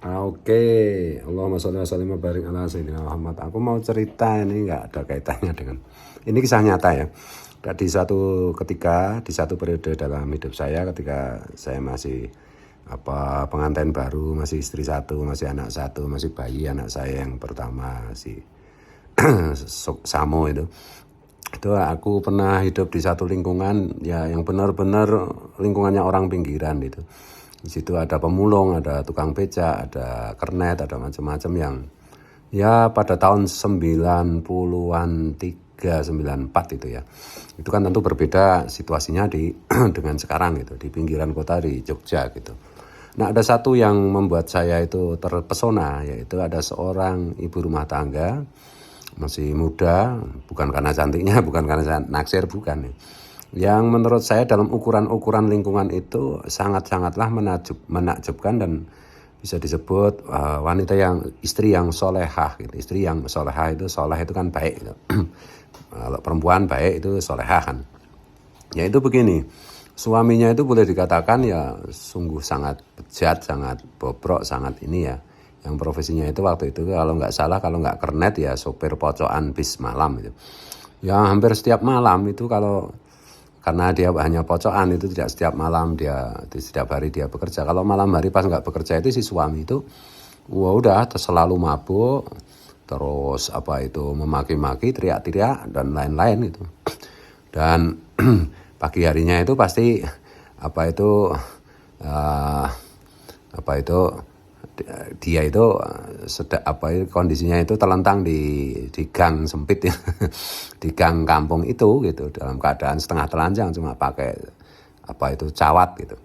Oke, Allahumma sholli wa sallim wa barik ala sayyidina Muhammad. Aku mau cerita, ini nggak ada kaitannya dengan ini, kisah nyata ya. Di suatu ketika, di satu periode dalam hidup saya, ketika saya masih pengantin baru, masih istri satu, masih anak satu, masih bayi anak saya yang pertama, si Samo itu aku pernah hidup di satu lingkungan ya yang benar-benar lingkungannya orang pinggiran gitu. Di situ ada pemulung, ada tukang becak, ada kernet, ada macam-macam yang ya pada tahun 90-an 94 itu ya. Itu kan tentu berbeda situasinya di dengan sekarang gitu, di pinggiran kota di Jogja gitu. Nah, ada satu yang membuat saya itu terpesona, yaitu ada seorang ibu rumah tangga masih muda, bukan karena cantiknya, bukan karena naksir, bukan ya. Yang menurut saya dalam ukuran-ukuran lingkungan itu sangat-sangatlah menakjubkan dan bisa disebut wanita yang istri yang solehah gitu. Istri yang solehah itu, soleh itu kan baik gitu. Kalau perempuan baik itu solehah kan. Ya itu begini, suaminya itu boleh dikatakan ya sungguh sangat bejat, sangat bobrok, sangat ini ya. Yang profesinya itu waktu itu kalau nggak salah, kalau nggak kernet ya sopir pocokan bis malam gitu. Ya hampir setiap malam itu karena dia hanya pocokan itu tidak setiap malam dia, setiap hari dia bekerja. Kalau malam hari pas nggak bekerja itu si suami itu udah selalu mabuk, terus memaki-maki, teriak-teriak dan lain-lain gitu. Dan pagi harinya itu pasti dia itu kondisinya itu terlentang di gang sempit ya, di gang kampung itu gitu, dalam keadaan setengah telanjang cuma pakai cawat gitu.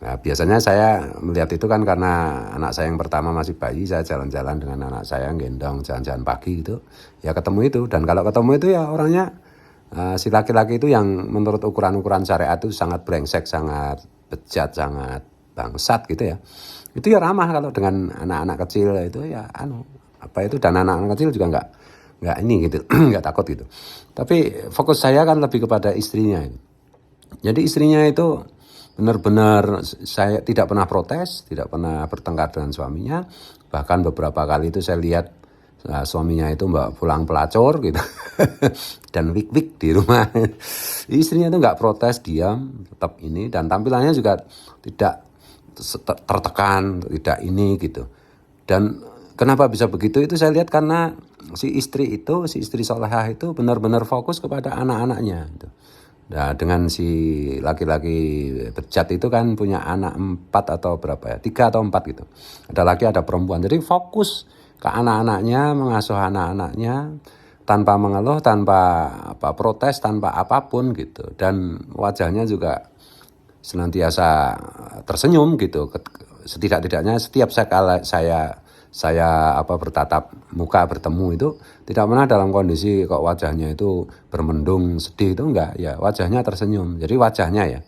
Nah, biasanya saya melihat itu kan karena anak saya yang pertama masih bayi, saya jalan-jalan dengan anak saya, gendong jalan-jalan pagi gitu, ya ketemu itu. Dan kalau ketemu itu ya orangnya si laki-laki itu yang menurut ukuran-ukuran syariat itu sangat brengsek, sangat bejat, sangat bangsat gitu ya. Itu ya ramah kalau dengan anak-anak kecil itu ya dan anak-anak kecil juga nggak ini gitu, nggak takut gitu. Tapi fokus saya kan lebih kepada istrinya. Jadi istrinya itu benar-benar saya tidak pernah protes, tidak pernah bertengkar dengan suaminya. Bahkan beberapa kali itu saya lihat suaminya itu pulang pelacur gitu dan wik-wik di rumah. Istrinya itu nggak protes, diam, tetap ini, dan tampilannya juga tidak tertekan, tidak ini gitu. Dan kenapa bisa begitu itu saya lihat karena si istri solehah itu benar-benar fokus kepada anak-anaknya gitu. Nah, dengan si laki-laki bejat itu kan punya anak 4 atau berapa ya, 3 atau 4 gitu. Ada laki ada perempuan, jadi fokus ke anak-anaknya, mengasuh anak-anaknya tanpa mengeluh, tanpa protes, tanpa apapun gitu. Dan wajahnya juga senantiasa tersenyum gitu. Setidak-tidaknya setiap saya bertatap muka bertemu itu tidak pernah dalam kondisi kok wajahnya itu bermendung sedih, itu enggak ya, wajahnya tersenyum. Jadi wajahnya ya,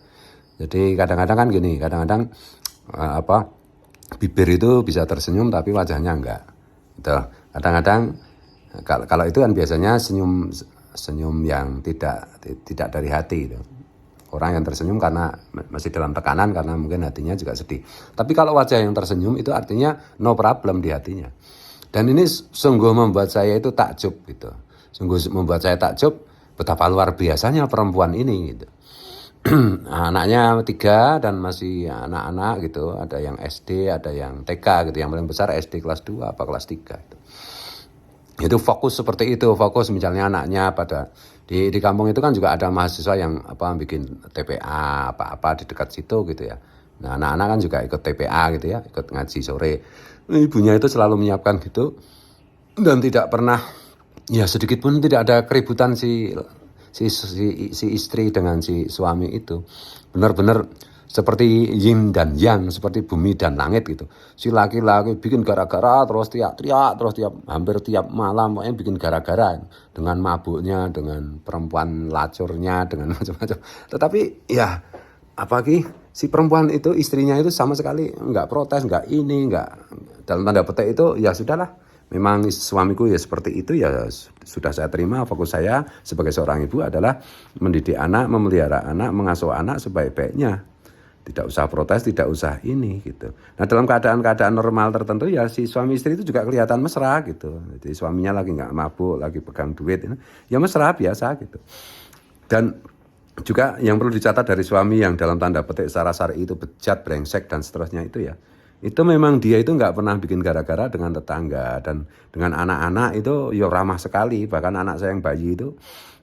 jadi kadang-kadang kan gini, kadang-kadang bibir itu bisa tersenyum tapi wajahnya enggak gitu. Kadang-kadang kalau itu kan biasanya senyum yang tidak dari hati gitu. Orang yang tersenyum karena masih dalam tekanan, karena mungkin hatinya juga sedih. Tapi kalau wajah yang tersenyum itu artinya no problem di hatinya. Dan ini sungguh membuat saya itu takjub gitu. Sungguh membuat saya takjub betapa luar biasanya perempuan ini gitu. Anaknya 3 dan masih anak-anak gitu. Ada yang SD, ada yang TK gitu. Yang paling besar SD kelas 2 apa kelas 3 gitu. Itu fokus seperti itu, fokus misalnya anaknya pada di kampung itu kan juga ada mahasiswa yang bikin TPA apa di dekat situ gitu ya. Nah, anak-anak kan juga ikut TPA gitu ya, ikut ngaji sore. Ibunya itu selalu menyiapkan gitu dan tidak pernah ya sedikit pun tidak ada keributan si istri dengan si suami itu. Benar-benar seperti yin dan yang, seperti bumi dan langit gitu. Si laki-laki bikin gara-gara, terus teriak-teriak, terus hampir tiap malam pokoknya bikin gara-gara dengan mabuknya, dengan perempuan lacurnya, dengan macam-macam. Tetapi ya si perempuan itu, istrinya itu sama sekali nggak protes, nggak ini, nggak dalam tanda petik itu ya sudahlah. Memang suamiku ya seperti itu ya sudah saya terima. Fokus saya sebagai seorang ibu adalah mendidik anak, memelihara anak, mengasuh anak sebaik-baiknya. tidak usah protes, tidak usah ini gitu. Nah dalam keadaan-keadaan normal tertentu ya si suami istri itu juga kelihatan mesra gitu. Jadi suaminya lagi nggak mabuk, lagi pegang duit, ya mesra biasa gitu. Dan juga yang perlu dicatat dari suami yang dalam tanda petik secara syar'i itu bejat, brengsek dan seterusnya itu ya. Itu memang dia itu nggak pernah bikin gara-gara dengan tetangga dan dengan anak-anak itu ya ramah sekali. Bahkan anak saya yang bayi itu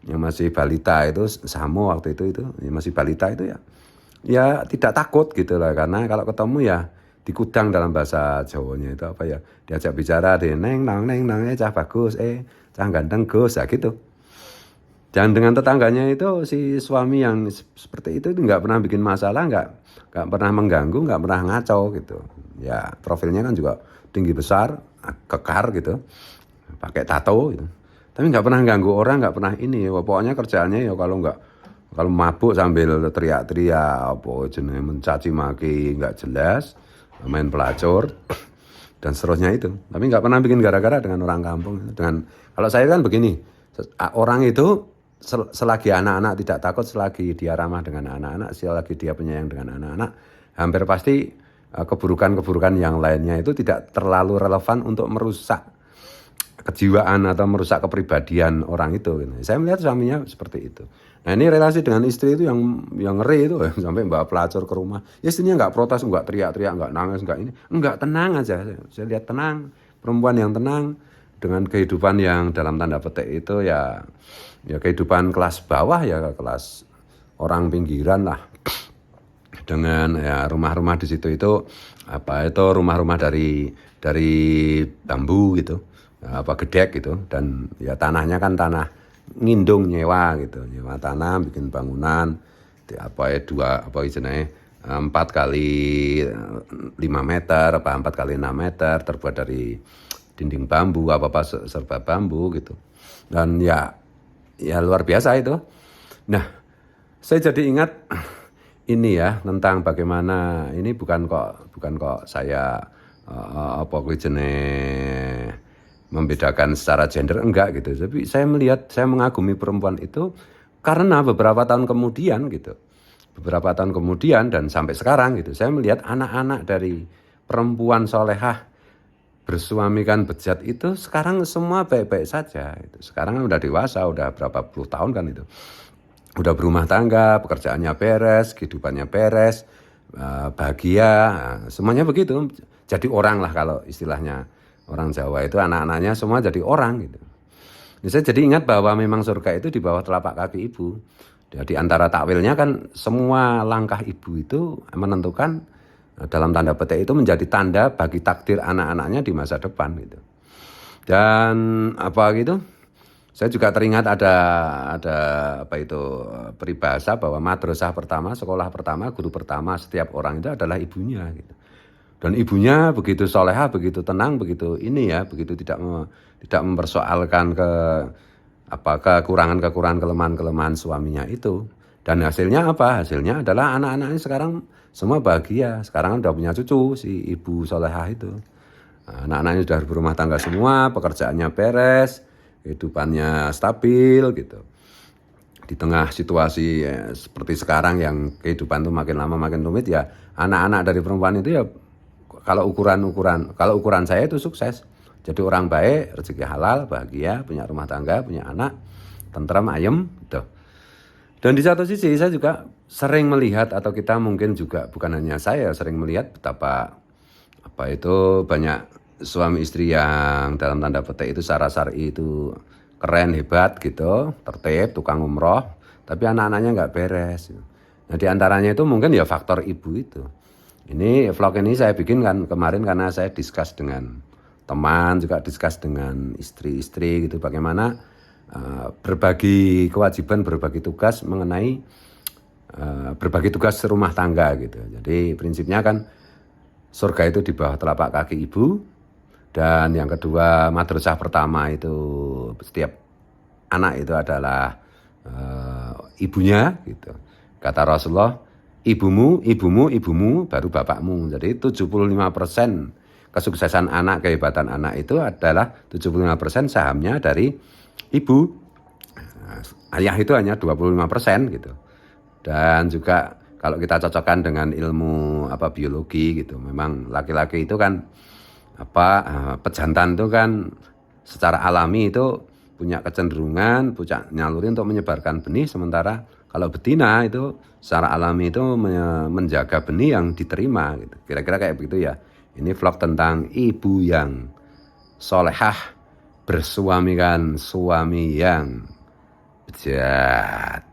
yang masih balita itu Samo waktu itu ya masih balita itu ya tidak takut gitu lah, karena kalau ketemu ya dikudang dalam bahasa Jawanya itu apa ya, diajak bicara neng cah bagus cah ganteng Gus ya gitu. Dan dengan tetangganya itu si suami yang seperti itu nggak pernah bikin masalah, nggak pernah mengganggu, nggak pernah ngaco gitu. Ya profilnya kan juga tinggi besar, kekar gitu, pakai tato gitu. Tapi nggak pernah ganggu orang, nggak pernah ini. Pokoknya kerjaannya ya kalau mabuk sambil teriak-teriak, apa jenis mencaci maki nggak jelas, main pelacur dan seterusnya itu. Tapi nggak pernah bikin gara-gara dengan orang kampung. Kalau saya kan begini, orang itu selagi anak-anak tidak takut, selagi dia ramah dengan anak-anak, selagi dia penyayang dengan anak-anak, hampir pasti keburukan-keburukan yang lainnya itu tidak terlalu relevan untuk merusak kejiwaan atau merusak kepribadian orang itu. Saya melihat suaminya seperti itu. Nah ini relasi dengan istri itu yang ngeri itu, sampai bawa pelacur ke rumah. Istrinya nggak protes, nggak teriak-teriak, nggak nangis, nggak ini, nggak, tenang aja. Saya lihat tenang, perempuan yang tenang dengan kehidupan yang dalam tanda petik itu ya kehidupan kelas bawah, ya kelas orang pinggiran lah, dengan ya rumah-rumah di situ itu rumah-rumah dari bambu gitu, gedek gitu, dan ya tanahnya kan tanah ngindung, nyewa tanah, bikin bangunan 4 kali 5 meter apa 4 kali 6 meter, terbuat dari dinding bambu, apa serba bambu gitu. Dan ya luar biasa itu. Nah, saya jadi ingat ini ya, tentang bagaimana ini bukan kok saya membedakan secara gender, enggak gitu. Tapi saya mengagumi perempuan itu karena beberapa tahun kemudian dan sampai sekarang gitu, saya melihat anak-anak dari perempuan solehah bersuamikan bejat itu sekarang semua baik-baik saja. Sekarang kan udah dewasa, udah berapa puluh tahun kan itu. Udah berumah tangga, pekerjaannya beres, kehidupannya beres, bahagia, semuanya begitu. Jadi orang lah kalau istilahnya orang Jawa itu, anak-anaknya semua jadi orang gitu. Saya jadi ingat bahwa memang surga itu di bawah telapak kaki ibu. Jadi antara takwilnya kan semua langkah ibu itu menentukan dalam tanda petik itu menjadi tanda bagi takdir anak-anaknya di masa depan gitu. Dan saya juga teringat ada peribahasa bahwa madrasah pertama, sekolah pertama, guru pertama setiap orang itu adalah ibunya gitu. Dan ibunya begitu solehah, begitu tenang, begitu tidak mempersoalkan kekurangan kelemahan suaminya itu. Dan hasilnya apa? Hasilnya adalah anak-anaknya sekarang semua bahagia. Sekarang udah punya cucu si ibu solehah itu. Anak-anaknya sudah berumah tangga semua, pekerjaannya beres, kehidupannya stabil gitu. Di tengah situasi seperti sekarang yang kehidupan itu makin lama makin rumit, ya anak-anak dari perempuan itu ya kalau ukuran saya itu sukses. Jadi orang baik, rezeki halal, bahagia, punya rumah tangga, punya anak, tentram, ayem gitu. Dan di satu sisi saya juga sering melihat, atau kita mungkin juga, bukan hanya saya, sering melihat betapa banyak suami istri yang dalam tanda petik itu secara syar'i itu keren, hebat gitu, tertib, tukang umroh, tapi anak-anaknya nggak beres. Nah di antaranya itu mungkin ya faktor ibu itu. Ini vlog ini saya bikin kan kemarin karena saya discuss dengan teman, juga discuss dengan istri-istri gitu, bagaimana berbagi kewajiban, berbagi tugas mengenai berbagi tugas rumah tangga gitu. Jadi prinsipnya kan surga itu di bawah telapak kaki ibu. Dan yang kedua, madrasah pertama itu setiap anak itu adalah ibunya gitu. Kata Rasulullah, ibumu baru bapakmu. Jadi 75% kesuksesan anak, kehebatan anak itu adalah 75% sahamnya dari ibu. Ayah itu hanya 25% gitu. Dan juga kalau kita cocokkan dengan ilmu biologi gitu, memang laki-laki itu kan pejantan itu kan secara alami itu punya kecenderungan punya nyaluri untuk menyebarkan benih, sementara kalau betina itu secara alami itu menjaga benih yang diterima gitu. Kira-kira kayak begitu ya. Ini vlog tentang ibu yang solehah bersuamikan suami yang bejat.